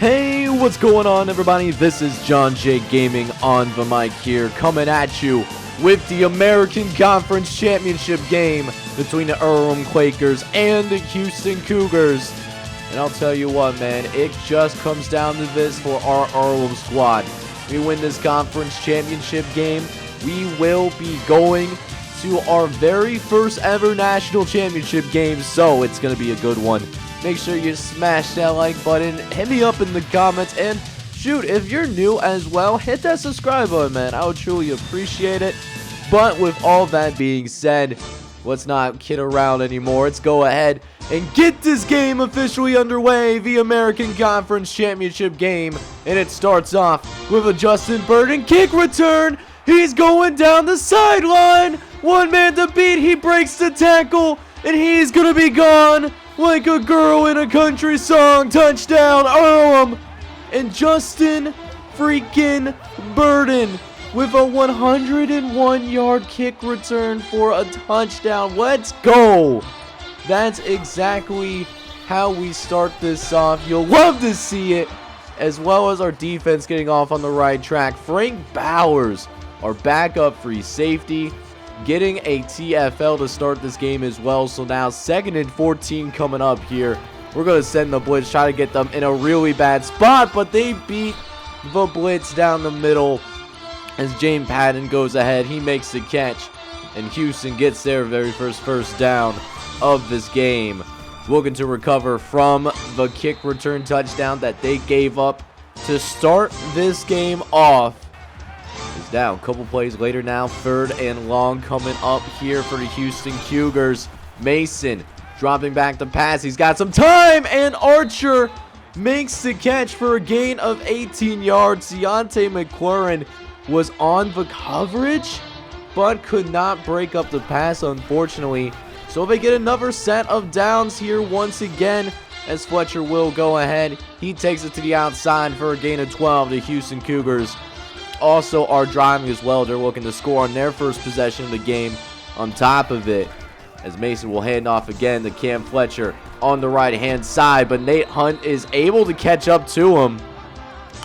Hey, what's going on, everybody? This is John J Gaming on the mic here, coming at you with the American Conference Championship game between the Earlham Quakers and the Houston Cougars. And I'll tell you what, man, it just comes down to this for our Earlham squad. We win this conference championship game, we will be going to our very first ever national championship game, so it's going to be a good one. Make sure you smash that like button, hit me up in the comments, and shoot, if you're new as well, hit that subscribe button, man. I would truly appreciate it. But with all that being said, let's not kid around anymore. Let's go ahead and get this game officially underway, the American Conference Championship game. And it starts off with a Justin Burden kick return. He's going down the sideline. One man to beat. He breaks the tackle, and he's going to be gone. Like a girl in a country song. Touchdown, Earlham. And Justin freaking Burden with a 101-yard kick return for a touchdown. Let's go. That's exactly how we start this off. You'll love to see it, as well as our defense getting off on the right track. Frank Bowers, our backup free safety, getting a TFL to start this game as well. So now 2nd and 14 coming up here. We're going to send the blitz, try to get them in a really bad spot, but they beat the blitz down the middle as James Patton goes ahead. He makes the catch, and Houston gets their very first down of this game. Looking to recover from the kick return touchdown that they gave up to start this game off. Is down. A couple plays later now, 3rd and long coming up here for the Houston Cougars. Mason dropping back the pass. He's got some time, and Archer makes the catch for a gain of 18 yards. Deontay McLaurin was on the coverage, but could not break up the pass, unfortunately. So they get another set of downs here once again, as Fletcher will go ahead. He takes it to the outside for a gain of 12. The Houston Cougars also are driving as well. They're looking to score on their first possession of the game on top of it, as Mason will hand off again to Cam Fletcher on the right-hand side, but Nate Hunt is able to catch up to him.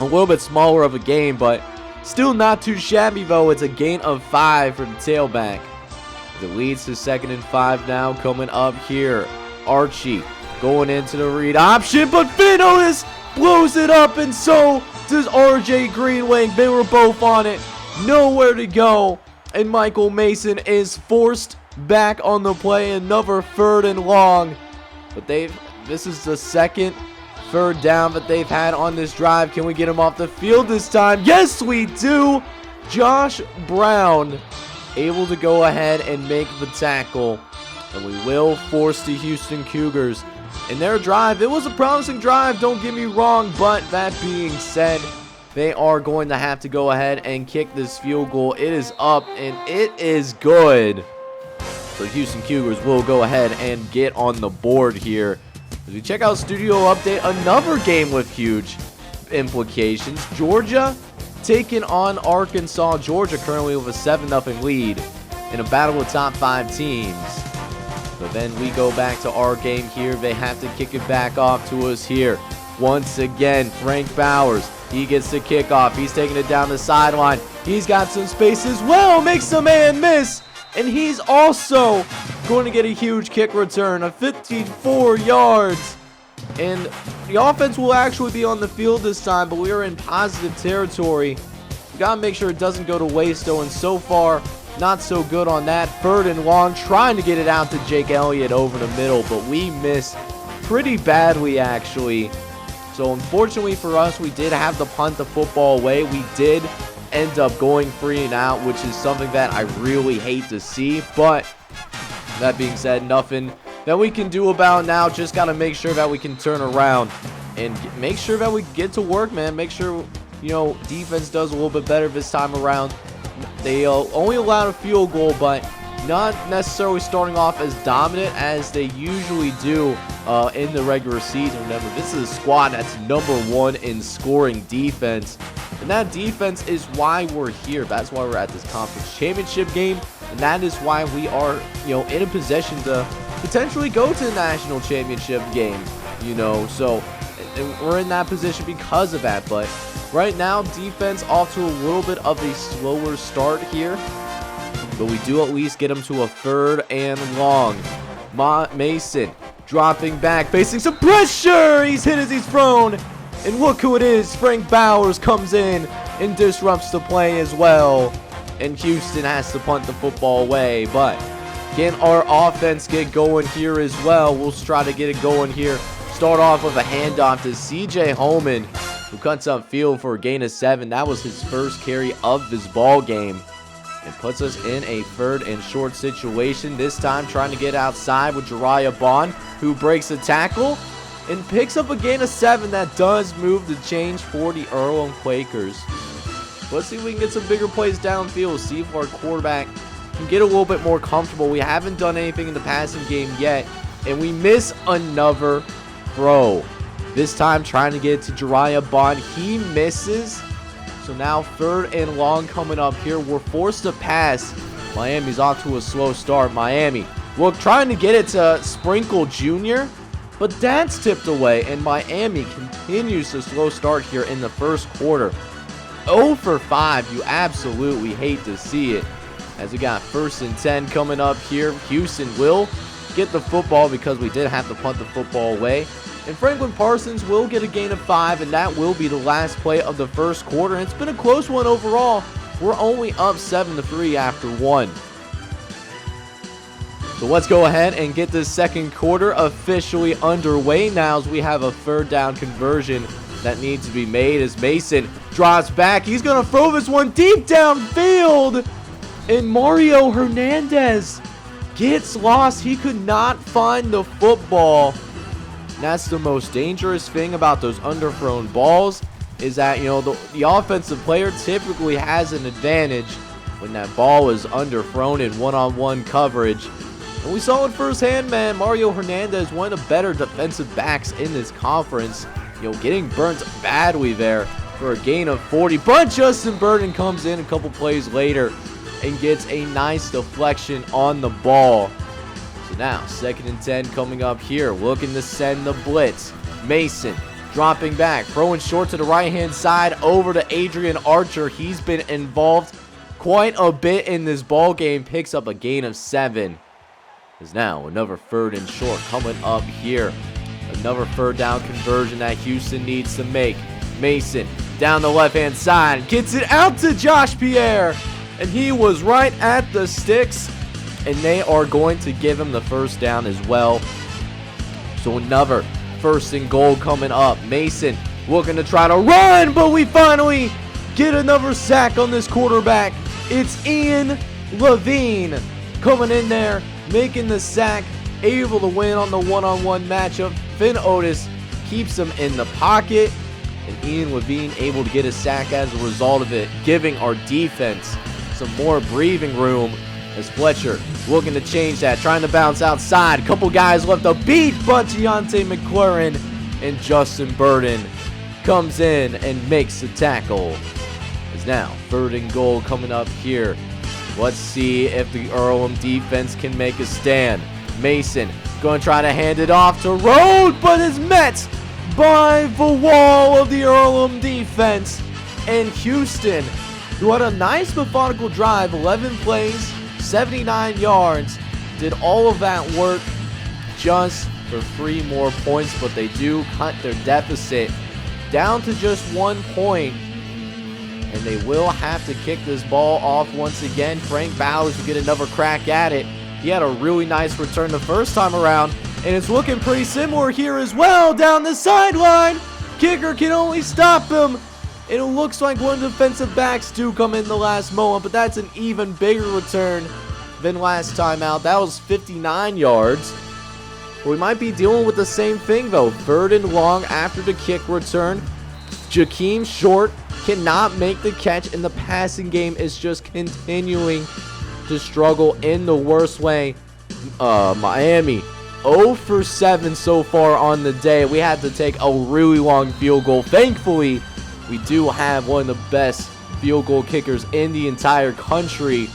A little bit smaller of a game, but still not too shabby, though. It's a gain of 5 for the tailback. It leads to 2nd and 5 now coming up here. Archie going into the read option, but Finn Otis blows it up, and so does RJ Greenwing. They were both on it. Nowhere to go. And Michael Mason is forced back on the play. Another 3rd and long. But this is the 2nd 3rd down that they've had on this drive. Can we get him off the field this time? Yes, we do. Josh Brown able to go ahead and make the tackle. And we will force the Houston Cougars in their drive. It was a promising drive, don't get me wrong, but that being said, they are going to have to go ahead and kick this field goal. It is up, and it is good. So the Houston Cougars will go ahead and get on the board here. As we check out Studio Update, another game with huge implications. Georgia taking on Arkansas. Georgia currently with a 7-0 lead in a battle of top 5 teams. But then we go back to our game here. They have to kick it back off to us here. Once again, Frank Bowers. He gets the kickoff. He's taking it down the sideline. He's got some space as well. Makes the man miss. And he's also going to get a huge kick return of 54 yards. And the offense will actually be on the field this time, but we are in positive territory. We got to make sure it doesn't go to waste, though, and so far, not so good on that. 3rd and long, trying to get it out to Jake Elliott over the middle, but we missed pretty badly, actually. So unfortunately for us, we did have to punt the football away. We did end up going 3 and out, which is something that I really hate to see. But that being said, nothing that we can do about now. Just got to make sure that we can turn around and make sure that we get to work, man. Make sure, you know, defense does a little bit better this time around. They only allowed a field goal, but not necessarily starting off as dominant as they usually do in the regular season. Remember, this is a squad that's #1 in scoring defense, and that defense is why we're here. That's why we're at this conference championship game, and that is why we are, you know, in a position to potentially go to the national championship game. You know, so and we're in that position because of that. But right now, defense off to a little bit of a slower start here. But we do at least get him to a 3rd and long. Mason dropping back, facing some pressure. He's hit as he's thrown. And look who it is. Frank Bowers comes in and disrupts the play as well. And Houston has to punt the football away. But can our offense get going here as well? We'll try to get it going here. Start off with a handoff to CJ Holman, who cuts upfield for a gain of 7. That was his first carry of this ball game. It puts us in a 3rd and short situation. This time trying to get outside with Jariah Bond, who breaks a tackle and picks up a gain of 7. That does move the change for the Earlham Quakers. Let's see if we can get some bigger plays downfield. See if our quarterback can get a little bit more comfortable. We haven't done anything in the passing game yet, and we miss another throw. This time trying to get it to Jariah Bond. He misses. So now 3rd and long coming up here. We're forced to pass. Miami's off to a slow start. Miami, we're trying to get it to Sprinkle Jr., but that's tipped away, and Miami continues to slow start here in the first quarter. 0 for 5. You absolutely hate to see it. As we got 1st and 10 coming up here. Houston will get the football because we did have to punt the football away. And Franklin Parsons will get a gain of 5, and that will be the last play of the first quarter. And it's been a close one overall. We're only up 7-3 after 1. So let's go ahead and get this second quarter officially underway now, as we have a 3rd down conversion that needs to be made as Mason drops back. He's going to throw this one deep downfield, and Mario Hernandez gets lost. He could not find the football. That's the most dangerous thing about those underthrown balls, is that, you know, the offensive player typically has an advantage when that ball is underthrown in one-on-one coverage. And we saw it firsthand, man. Mario Hernandez, one of the better defensive backs in this conference, you know, getting burnt badly there for a gain of 40. But Justin Burton comes in a couple plays later and gets a nice deflection on the ball. So now 2nd and 10 coming up here, looking to send the blitz. Mason dropping back, throwing short to the right hand side over to Adrian Archer. He's been involved quite a bit in this ball game, picks up a gain of 7. Is now another 3rd and short coming up here. Another 3rd down conversion that Houston needs to make. Mason down the left hand side, gets it out to Josh Pierre, and he was right at the sticks. And they are going to give him the 1st down as well. So another 1st and goal coming up. Mason looking to try to run, but we finally get another sack on this quarterback. It's Ian Levine coming in there, making the sack, able to win on the one-on-one matchup. Finn Otis keeps him in the pocket, and Ian Levine able to get a sack as a result of it, giving our defense some more breathing room. As Fletcher looking to change that, trying to bounce outside. Couple guys left to beat, but Deontay McLaurin and Justin Burton comes in and makes the tackle. It's now 3rd and goal coming up here. Let's see if the Earlham defense can make a stand. Mason going to try to hand it off to Rhodes, but is met by the wall of the Earlham defense. And Houston, who had a nice methodical drive, 11 plays, 79 yards, did all of that work just for 3 more points, but they do cut their deficit down to just 1 point, and they will have to kick this ball off once again. Frank Bowers will get another crack at it. He had a really nice return the first time around, and it's looking pretty similar here as well down the sideline. Kicker can only stop him. It looks like one of the defensive backs do come in the last moment, but that's an even bigger return than last time out. That was 59 yards. We might be dealing with the same thing, though. 3rd and long after the kick return. Jakeem Short cannot make the catch, and the passing game is just continuing to struggle in the worst way. Miami 0 for 7 so far on the day. We had to take a really long field goal. Thankfully, we do have one of the best field goal kickers in the entire country,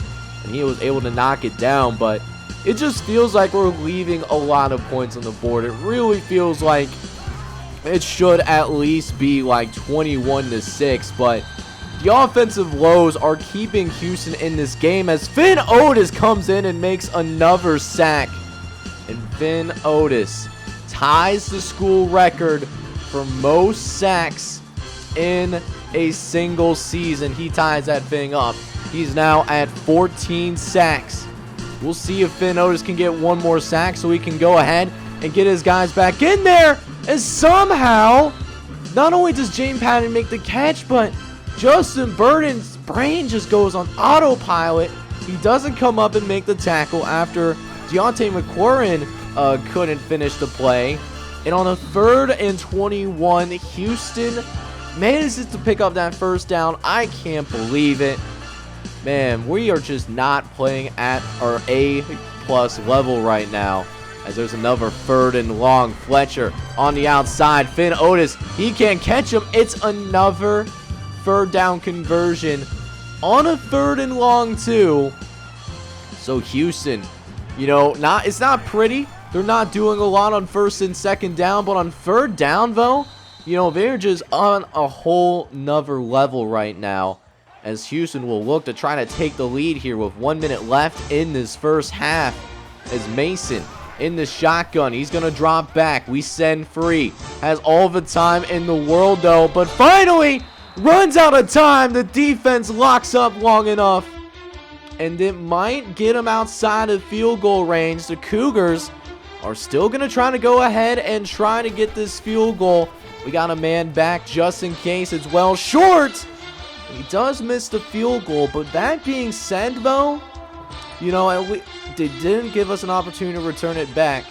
and he was able to knock it down, but it just feels like we're leaving a lot of points on the board. It really feels like it should at least be like 21-6, but the offensive lows are keeping Houston in this game as Finn Otis comes in and makes another sack. And Finn Otis ties the school record for most sacks in a single season. He ties that thing up. He's now at 14 sacks. We'll see if Finn Otis can get one more sack so he can go ahead and get his guys back in there. And somehow, not only does James Patton make the catch, but Justin Burden's brain just goes on autopilot. He doesn't come up and make the tackle after Deontay McLaurin couldn't finish the play. And on a 3rd and 21, Houston manages to pick up that first down. I can't believe it. Man, we are just not playing at our A-plus level right now. As there's another 3rd and long. Fletcher on the outside. Finn Otis, he can't catch him. It's another 3rd down conversion on a 3rd and long too. So Houston, you know, it's not pretty. They're not doing a lot on 1st and 2nd down, but on 3rd down though, you know, they're just on a whole nother level right now. As Houston will look to try to take the lead here with 1 minute left in this first half. As Mason in the shotgun, he's going to drop back. We send free. Has all the time in the world though, but finally runs out of time. The defense locks up long enough, and it might get him outside of field goal range. The Cougars are still going to try to go ahead and try to get this field goal. We got a man back just in case. It's well short. He does miss the field goal, but that being said, though, you know, they didn't give us an opportunity to return it back.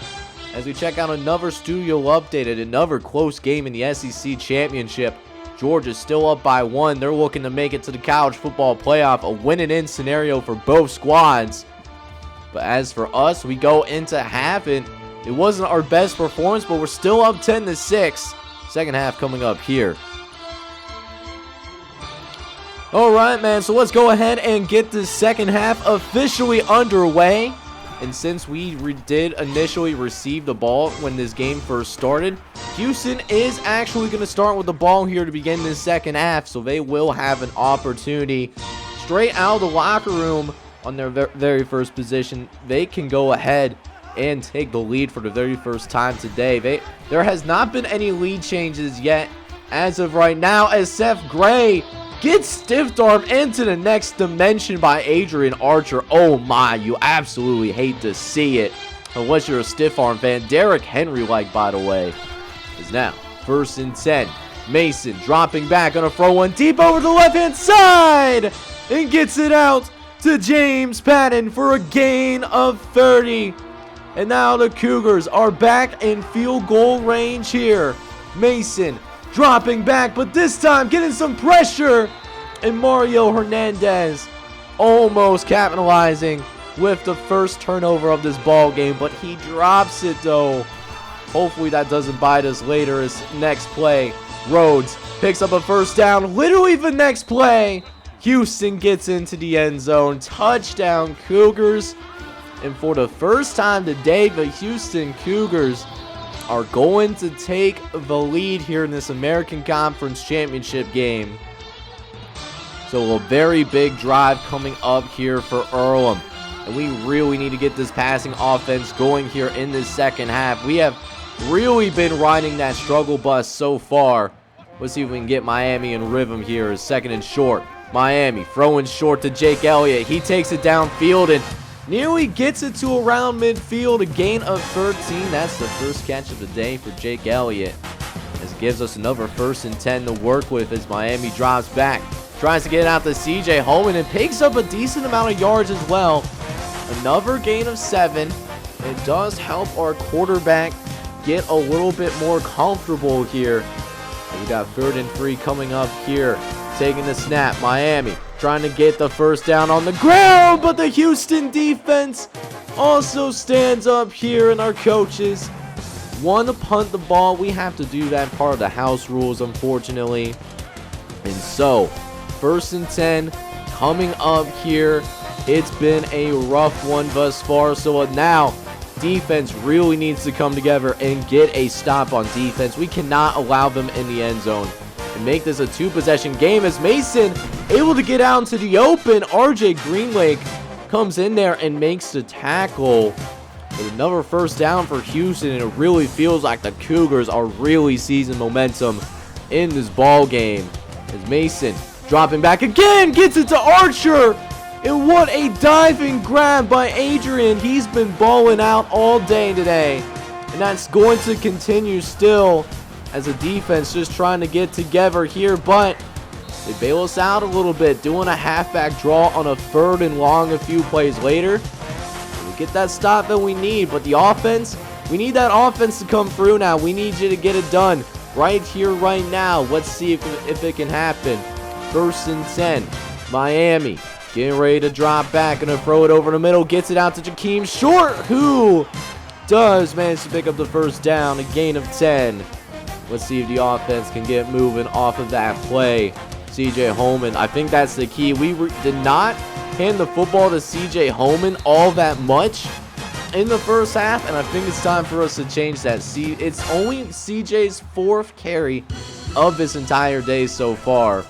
As we check out another studio update at another close game in the SEC Championship. Georgia's still up by 1. They're looking to make it to the college football playoff, a win-and-in scenario for both squads. But as for us, we go into half, and it wasn't our best performance, but we're still up 10-6. Second half coming up here. Alright, man, so let's go ahead and get the second half officially underway. And since we did initially receive the ball when this game first started, Houston is actually going to start with the ball here to begin this second half. So they will have an opportunity straight out of the locker room on their very first position. They can go ahead and take the lead for the very first time today. There has not been any lead changes yet as of right now, as Seth Gray gets stiff-armed into the next dimension by Adrian Archer. Oh my, you absolutely hate to see it, unless you're a stiff-arm fan. Derrick Henry, like, by the way, is now 1st and 10. Mason dropping back on a throw one deep over the left-hand side and gets it out to James Patton for a gain of 30. And now the Cougars are back in field goal range here. Mason dropping back, but this time getting some pressure. And Mario Hernandez almost capitalizing with the first turnover of this ball game, but he drops it though. Hopefully that doesn't bite us later. As next play, Rhodes picks up a first down. Literally the next play, Houston gets into the end zone. Touchdown Cougars. And for the first time today, the Houston Cougars are going to take the lead here in this American Conference Championship game. So a very big drive coming up here for Earlham. And we really need to get this passing offense going here in this second half. We have really been riding that struggle bus so far. Let's see if we can get Miami in rhythm here. 2nd and short. Miami throwing short to Jake Elliott. He takes it downfield and nearly gets it to around midfield. A gain of 13. That's the first catch of the day for Jake Elliott. This gives us another 1st and 10 to work with as Miami drops back. Tries to get it out to CJ Holman and picks up a decent amount of yards as well. Another gain of 7. It does help our quarterback get a little bit more comfortable here. We got 3rd and 3 coming up here. Taking the snap. Miami trying to get the first down on the ground, but the Houston defense also stands up here, and our coaches want to punt the ball. We have to do that, part of the house rules, unfortunately. And so 1st and 10 coming up here. It's been a rough one thus far. So now defense really needs to come together and get a stop on defense. We cannot allow them in the end zone and make this a 2-possession game, as Mason able to get out into the open. RJ Greenlake comes in there and makes the tackle. With another first down for Houston, and it really feels like the Cougars are really seizing momentum in this ball game. As Mason dropping back again, gets it to Archer. And what a diving grab by Adrian. He's been balling out all day today. And that's going to continue still as the defense just trying to get together here. But they bail us out a little bit, doing a halfback draw on a 3rd and long a few plays later. We get that stop that we need. But the offense, we need that offense to come through now. We need you to get it done right here, right now. Let's see if it can happen. 1st and 10. Miami getting ready to drop back. Gonna throw it over the middle. Gets it out to Jakeem Short, who does manage to pick up the first down. A gain of 10. Let's see if the offense can get moving off of that play. CJ Holman, I think that's the key. We did not hand the football to CJ Holman all that much in the first half, and I think it's time for us to change that. It's only CJ's 4th carry of this entire day so far.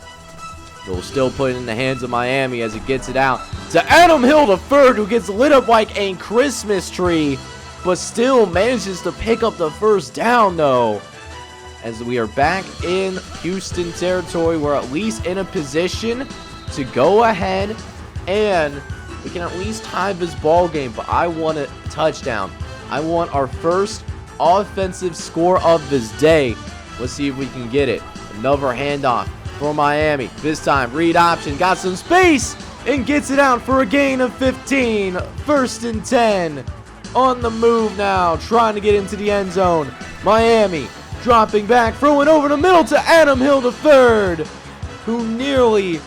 We'll still put it in the hands of Miami as it gets it out to Adam Hill III, who gets lit up like a Christmas tree, but still manages to pick up the first down though. As we are back in Houston territory, we're at least in a position to go ahead and we can at least tie this ball game, but I want a touchdown. I want our first offensive score of this day. Let's see if we can get it. Another handoff for Miami. This time, read option, got some space, and gets it out for a gain of 15. 1st and 10. On the move now, trying to get into the end zone. Miami dropping back, throwing over the middle to Adam Hill III, who nearly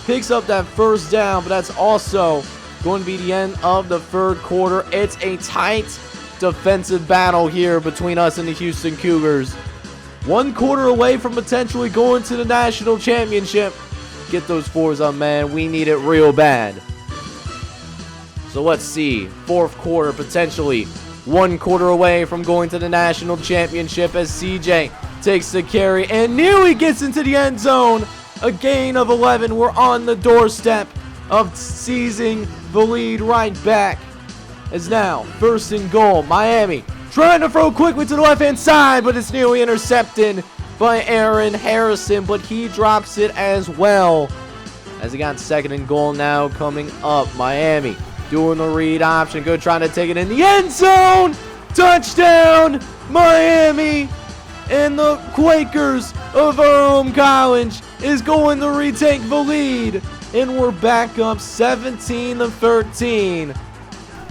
picks up that first down, but that's also going to be the end of the 3rd quarter. It's a tight defensive battle here between us and the Houston Cougars. 1 quarter away from potentially going to the national championship. Get those 4s up, man. We need it real bad. So let's see. 4th quarter, potentially 1 quarter away from going to the national championship as CJ takes the carry and nearly gets into the end zone. A gain of 11. We're on the doorstep of seizing the lead right back. As now, 1st and goal. Miami trying to throw quickly to the left-hand side, but it's nearly intercepted by Aaron Harrison, but he drops it as well. As he got 2nd and goal now coming up. Miami doing the read option. Good, trying to take it in the end zone. Touchdown, Miami. And the Quakers of Earlham College is going to retake the lead. And we're back up 17-13.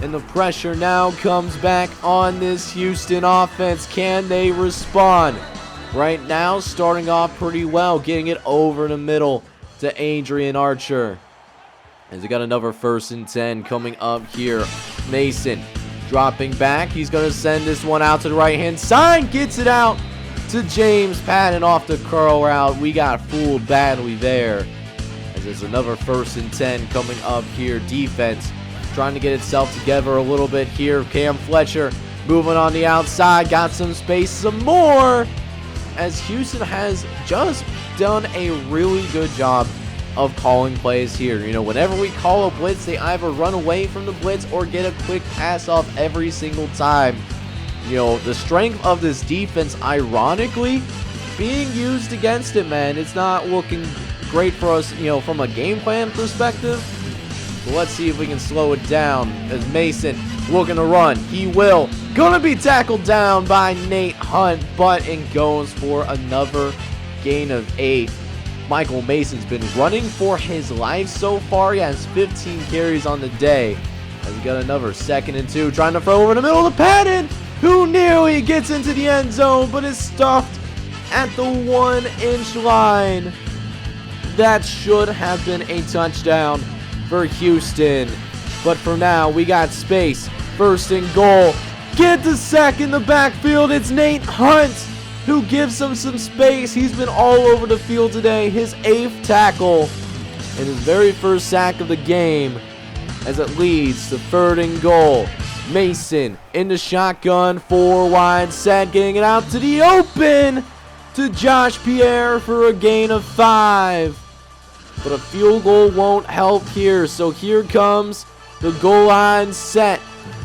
And the pressure now comes back on this Houston offense. Can they respond? Right now, starting off pretty well, getting it over the middle to Adrian Archer. As we got another 1st and 10 coming up here. Mason dropping back. He's going to send this one out to the right-hand side. Gets it out to James Patton off the curl route. We got fooled badly there. As there's another 1st and 10 coming up here. Defense trying to get itself together a little bit here. Cam Fletcher moving on the outside. Got some space, some more. As Houston has just done a really good job of calling plays here. You know, whenever we call a blitz, they either run away from the blitz or get a quick pass off every single time. You know, the strength of this defense, ironically, being used against it, man. It's not looking great for us, you know, from a game plan perspective. But let's see if we can slow it down as Mason looking to run. He will. Gonna be tackled down by Nate Hunt, but it goes for another gain of 8. Michael Mason's been running for his life so far. He has 15 carries on the day. As we got another 2nd and 2, trying to throw over the middle to Patton, who nearly gets into the end zone, but is stuffed at the 1-inch line. That should have been a touchdown for Houston. But for now, we got space. 1st and goal. Get the sack in the backfield. It's Nate Hunt who gives him some space. He's been all over the field today. His 8th tackle and his very first sack of the game, as it leads to 3rd and goal. Mason in the shotgun, 4 wide set, getting it out to the open to Josh Pierre for a gain of 5. But a field goal won't help here, so here comes the goal line set.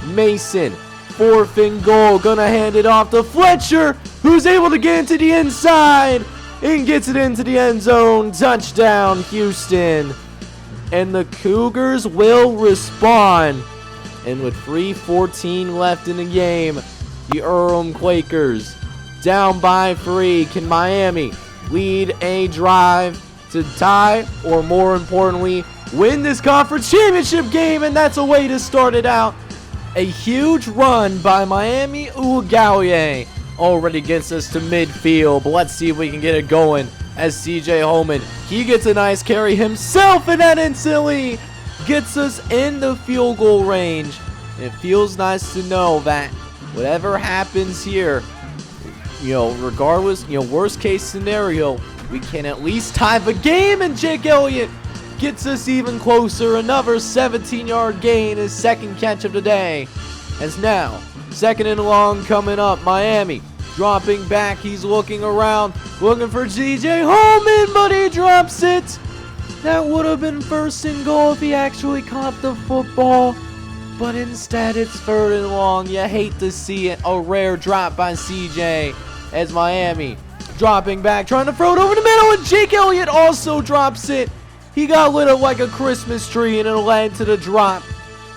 Mason, 4th and goal, gonna hand it off to Fletcher, who's able to get into the inside and gets it into the end zone. Touchdown, Houston. And the Cougars will respond. And with 3:14 left in the game, the Earlham Quakers down by 3. Can Miami lead a drive to tie, or more importantly, win this conference championship game? And that's a way to start it out. A huge run by Miami Ugallier already gets us to midfield, but let's see if we can get it going as CJ Holman, he gets a nice carry himself, and that instantly gets us in the field goal range. And it feels nice to know that whatever happens here, regardless, worst case scenario, we can at least tie the game, and Jake Elliott gets us even closer. Another 17-yard gain, his 2nd catch of the day. As now, 2nd and long coming up. Miami dropping back. He's looking around, looking for CJ Holman, but he drops it. That would have been 1st and goal if he actually caught the football. But instead, it's 3rd and long. You hate to see it. A rare drop by CJ as Miami dropping back, trying to throw it over the middle, and Jake Elliott also drops it. He got lit up like a Christmas tree, and it led to the drop.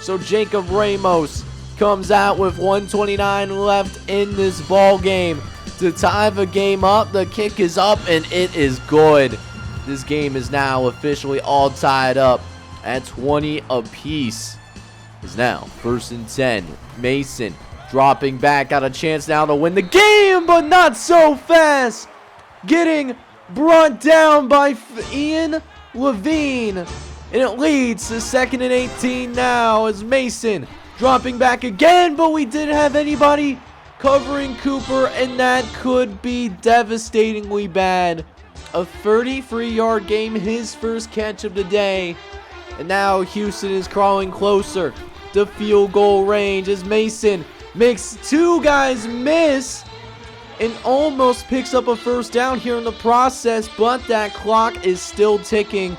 So Jacob Ramos comes out with 1:29 left in this ball game to tie the game up. The kick is up, and it is good. This game is now officially all tied up at 20 apiece. Is now 1st and 10. Mason dropping back, got a chance now to win the game, but not so fast. Getting brought down by Ian Levine, and it leads to 2nd and 18 now as Mason dropping back again, but we didn't have anybody covering Cooper, and that could be devastatingly bad. A 33-yard game, his 1st catch of the day, and now Houston is crawling closer to field goal range as Mason makes 2 guys miss and almost picks up a 1st down here in the process, but that clock is still ticking.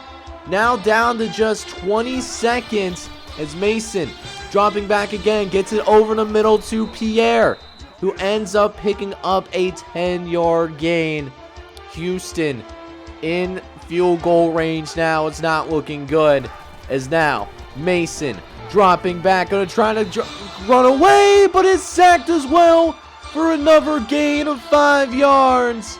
Now down to just 20 seconds as Mason dropping back again, gets it over the middle to Pierre, who ends up picking up a 10-yard gain. Houston in field goal range now. It's not looking good as now Mason dropping back, gonna try to run away, but it's sacked as well for another gain of 5 yards.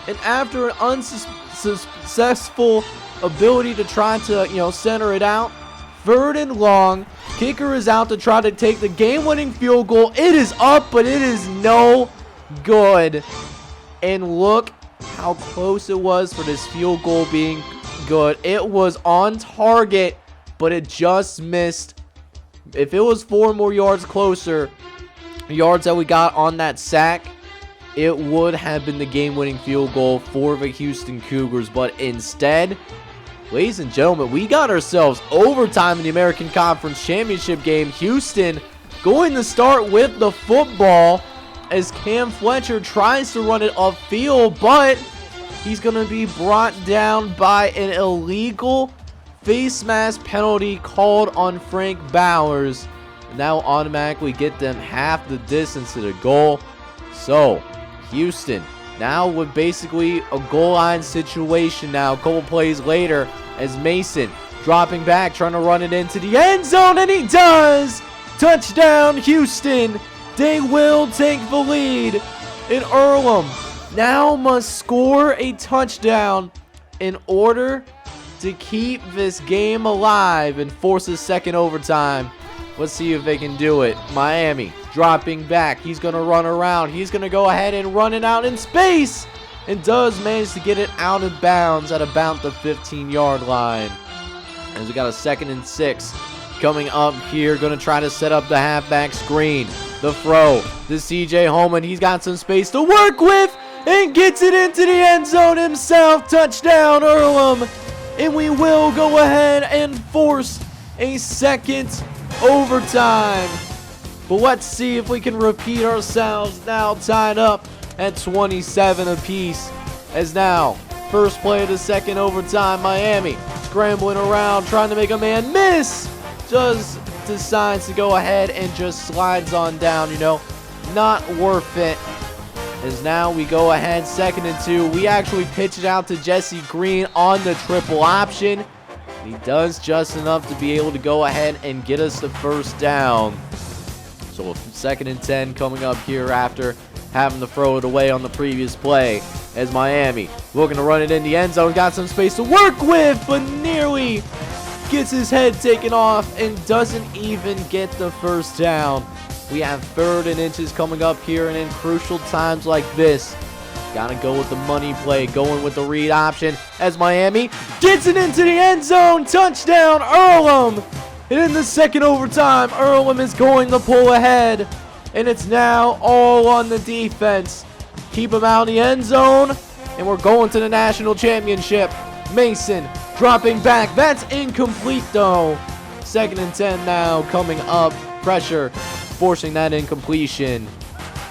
And after an unsuccessful ability to try to, center it out, 3rd and long, kicker is out to try to take the game-winning field goal. It is up, but it is no good. And look how close it was for this field goal being good. It was on target, but it just missed. If it was 4 more yards closer, yards that we got on that sack, it would have been the game-winning field goal for the Houston Cougars. But instead, ladies and gentlemen, we got ourselves overtime in the American Conference Championship game. Houston going to start with the football as Cam Fletcher tries to run it upfield, but he's going to be brought down by an illegal face mask penalty called on Frank Bowers. And that will automatically get them half the distance to the goal. So, Houston now with basically a goal line situation now, a couple plays later, as Mason dropping back, trying to run it into the end zone, and he does! Touchdown, Houston! They will take the lead. And Earlham now must score a touchdown in order to keep this game alive and force a 2nd overtime. Let's see if they can do it. Miami dropping back. He's going to run around. He's going to go ahead and run it out in space, and does manage to get it out of bounds at about the 15-yard line. As we got a 2nd and 6 coming up here. Going to try to set up the halfback screen. The throw to CJ Holman. He's got some space to work with and gets it into the end zone himself. Touchdown, Earlham. And we will go ahead and force a 2nd overtime. But let's see if we can repeat ourselves. Now tied up at 27 apiece. As now, first play of the second overtime, Miami scrambling around, trying to make a man miss. Just decides to go ahead and just slides on down, not worth it. As now we go ahead, 2nd and 2. We actually pitch it out to Jesse Green on the triple option. He does just enough to be able to go ahead and get us the first down. So 2nd and 10 coming up here after having to throw it away on the previous play. As Miami looking to run it in the end zone. Got some space to work with, but nearly gets his head taken off and doesn't even get the first down. We have 3rd and inches coming up here, and in crucial times like this, gotta go with the money play, going with the read option as Miami gets it into the end zone. Touchdown, Earlham! And in the second overtime, Earlham is going to pull ahead, and it's now all on the defense. Keep him out in the end zone, and we're going to the national championship. Mason dropping back. That's incomplete, though. 2nd and 10 now coming up. Pressure forcing that incompletion.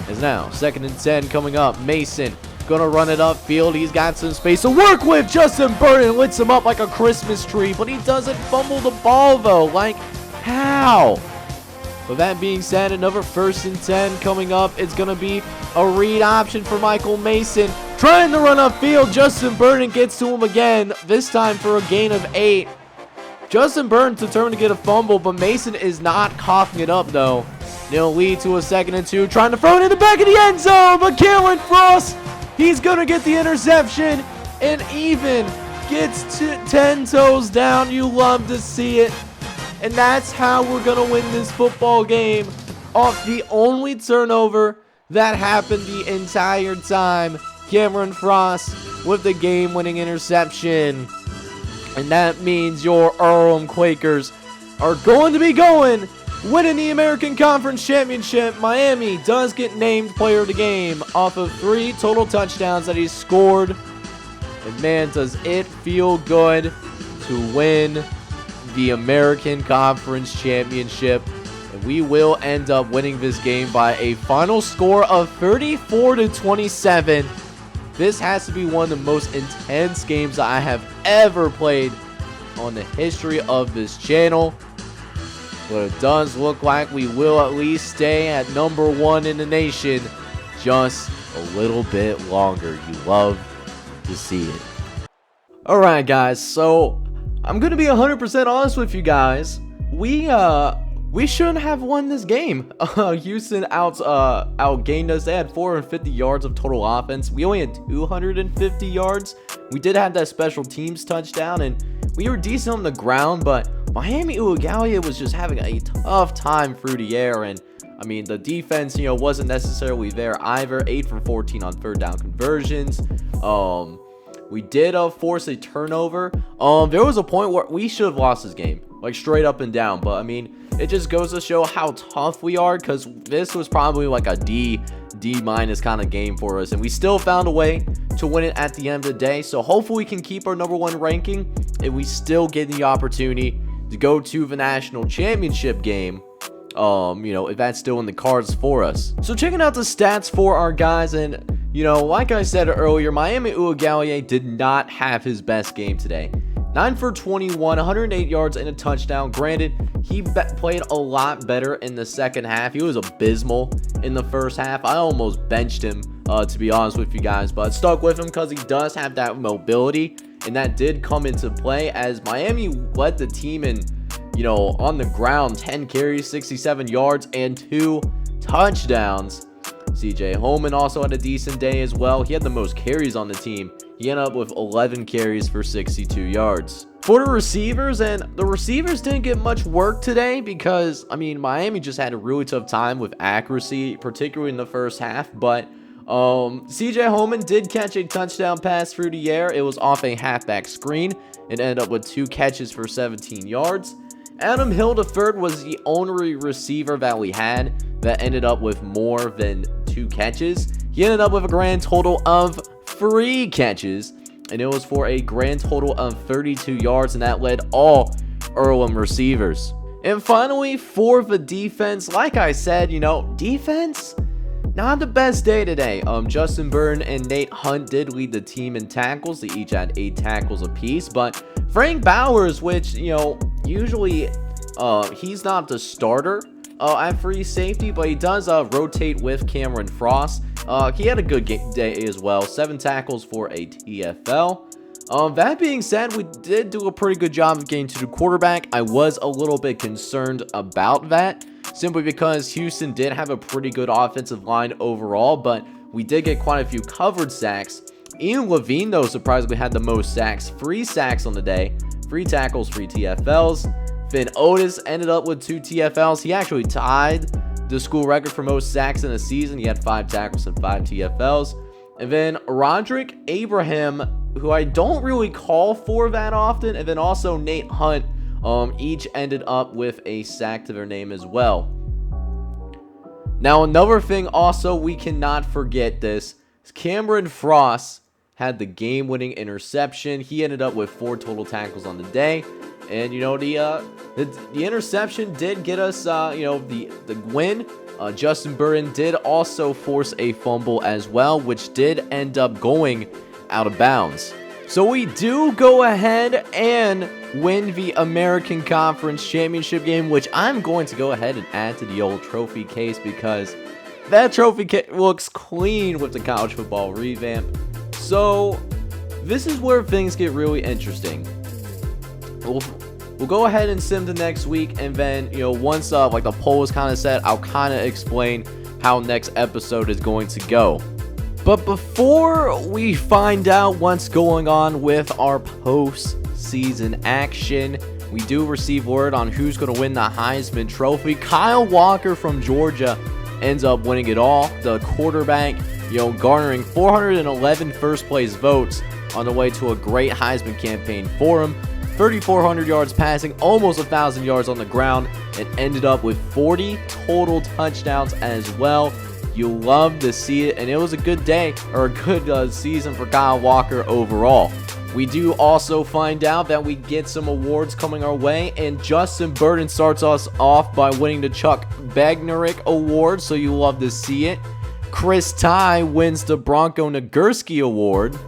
As now 2nd and 10 coming up. Mason gonna run it upfield. He's got some space to work with. Justin Burton lits him up like a Christmas tree, but he doesn't fumble the ball, though. Like, how? With that being said, another 1st and 10 coming up. It's going to be a read option for Michael Mason. Trying to run upfield. Justin Burton gets to him again, this time for a gain of 8. Justin Burton's determined to get a fumble, but Mason is not coughing it up, though. It'll lead to a 2nd and 2. Trying to throw it in the back of the end zone, but Kalen Frost, he's going to get the interception and even gets 10 toes down. You love to see it. And that's how we're going to win this football game, off the only turnover that happened the entire time. Cameron Frost with the game-winning interception. And that means your Earlham Quakers are going to be winning the American Conference Championship. Miami does get named player of the game off of 3 total touchdowns that he scored. And man, does it feel good to win the American Conference Championship. And we will end up winning this game by a final score of 34-27. This has to be one of the most intense games I have ever played on the history of this channel. But it does look like we will at least stay at number 1 in the nation just a little bit longer. You love to see it. Alright guys, so I'm going to be 100% honest with you guys. We shouldn't have won this game. Houston outgained us. They had 450 yards of total offense. We only had 250 yards. We did have that special teams touchdown, and we were decent on the ground, but Miami Uiagalelei was just having a tough time through the air. And I mean, the defense, wasn't necessarily there either. 8 for 14 on 3rd down conversions. We did force a turnover. There was a point where we should have lost this game, like straight up and down. But I mean, it just goes to show how tough we are, because this was probably like a D- kind of game for us, and we still found a way to win it at the end of the day. So hopefully we can keep our number 1 ranking, and we still get the opportunity to go to the national championship game. If that's still in the cards for us. So checking out the stats for our guys, and like I said earlier, Miami Uiagalelei did not have his best game today. 9 for 21, 108 yards and a touchdown. Granted, he played a lot better in the second half. He was abysmal in the first half. I almost benched him, to be honest with you guys, but stuck with him because he does have that mobility, and that did come into play as Miami led the team in, on the ground, 10 carries, 67 yards, and 2 touchdowns. CJ Holman also had a decent day as well. He had the most carries on the team. He ended up with 11 carries for 62 yards. For the receivers, and the receivers didn't get much work today because, I mean, Miami just had a really tough time with accuracy, particularly in the first half. But CJ Holman did catch a touchdown pass through the air. It was off a halfback screen. It ended up with 2 catches for 17 yards. Adam Hill III was the only receiver that we had that ended up with more than 2 catches. He ended up with a grand total of 3 catches, and it was for a grand total of 32 yards, and that led all Earlham receivers. And finally, for the defense, like I said, defense, not the best day today. Justin Burton and Nate Hunt did lead the team in tackles. They each had 8 tackles apiece. But Frank Bowers, which, usually he's not the starter at free safety, but he does rotate with Cameron Frost. He had a good day as well. 7 tackles for a TFL. That being said, we did do a pretty good job of getting to the quarterback. I was a little bit concerned about that, simply because Houston did have a pretty good offensive line overall, but we did get quite a few covered sacks. Ian Levine, though, surprisingly had the most sacks. 3 sacks on the day, 3 tackles, 3 TFLs. Finn Otis ended up with 2 TFLs. He actually tied the school record for most sacks in a season. He had 5 tackles and 5 TFLs. And then Roderick Abraham, who I don't really call for that often, and then also Nate Hunt, each ended up with a sack to their name as well. Now, another thing also, we cannot forget this. Cameron Frost had the game-winning interception. He ended up with 4 total tackles on the day. And, the interception did get us, the win. Justin Burton did also force a fumble as well, which did end up going out of bounds. So we do go ahead and win the American Conference Championship game, which I'm going to go ahead and add to the old trophy case because that trophy case looks clean with the college football revamp. So this is where things get really interesting. We'll go ahead and sim to next week, and then, once the poll is kind of set, I'll kind of explain how next episode is going to go. But before we find out what's going on with our post-season action, we do receive word on who's going to win the Heisman Trophy. Kyle Walker from Georgia ends up winning it all. The quarterback, garnering 411 first-place votes on the way to a great Heisman campaign for him. 3,400 yards passing, almost 1,000 yards on the ground, and ended up with 40 total touchdowns as well. You love to see it, and it was a good day, or a good season for Kyle Walker overall. We do also find out that we get some awards coming our way, and Justin Burton starts us off by winning the Chuck Bednarik Award, so you love to see it. Chris Ty wins the Bronco Nagurski Award.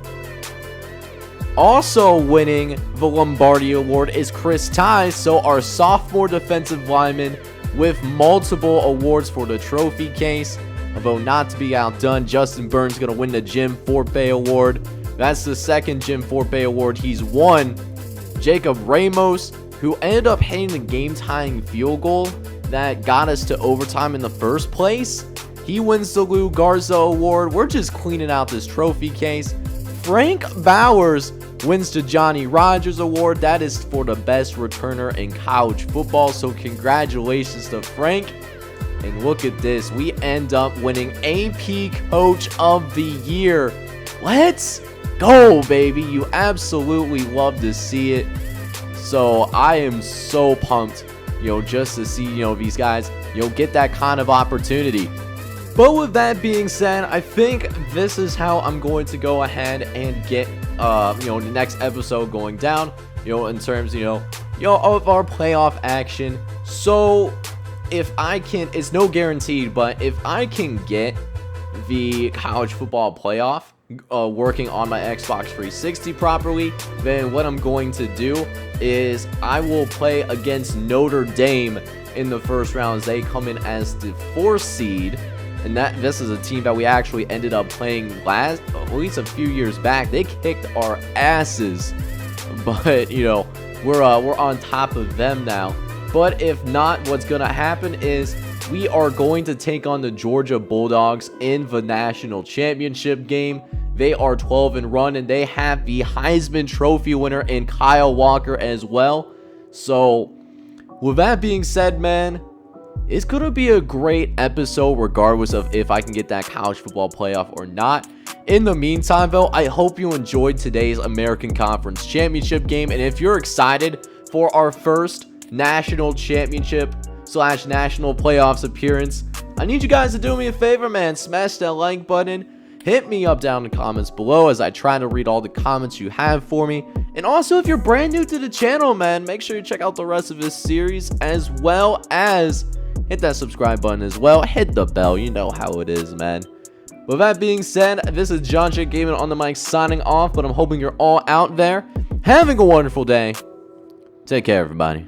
Also winning the Lombardi Award is Chris Ty, so our sophomore defensive lineman with multiple awards for the trophy case. Although not to be outdone, Justin Burns going to win the Jim Forte Award. That's the second Jim Forte Award he's won. Jacob Ramos, who ended up hitting the game-tying field goal that got us to overtime in the first place, he wins the Lou Garza Award. We're just cleaning out this trophy case. Frank Bowers wins the Johnny Rodgers Award. That is for the best returner in college football, so congratulations to Frank. And look at this, we end up winning AP Coach of the Year. Let's go, baby. You absolutely love to see it. So I am so pumped, just to see, these guys, get that kind of opportunity. But with that being said, I think this is how I'm going to go ahead and get, the next episode going down, in terms, of our playoff action. So if I can, it's no guaranteed, but if I can get the college football playoff working on my Xbox 360 properly, then what I'm going to do is I will play against Notre Dame in the first round as they come in as the 4th seed. And this is a team that we actually ended up playing at least a few years back. They kicked our asses, but we're on top of them now. But if not, what's gonna happen is we are going to take on the Georgia Bulldogs in the national championship game. They are 12-1, and they have the Heisman Trophy winner in Kyle Walker as well. So with that being said, man, it's going to be a great episode regardless of if I can get that college football playoff or not. In the meantime, though, I hope you enjoyed today's American Conference Championship game. And if you're excited for our first national championship / national playoffs appearance, I need you guys to do me a favor, man. Smash that like button. Hit me up down in the comments below as I try to read all the comments you have for me. And also, if you're brand new to the channel, man, make sure you check out the rest of this series, as well as hit that subscribe button as well. Hit the bell. You know how it is, man. With that being said, this is John J. Gaming on the mic signing off, but I'm hoping you're all out there having a wonderful day. Take care, everybody.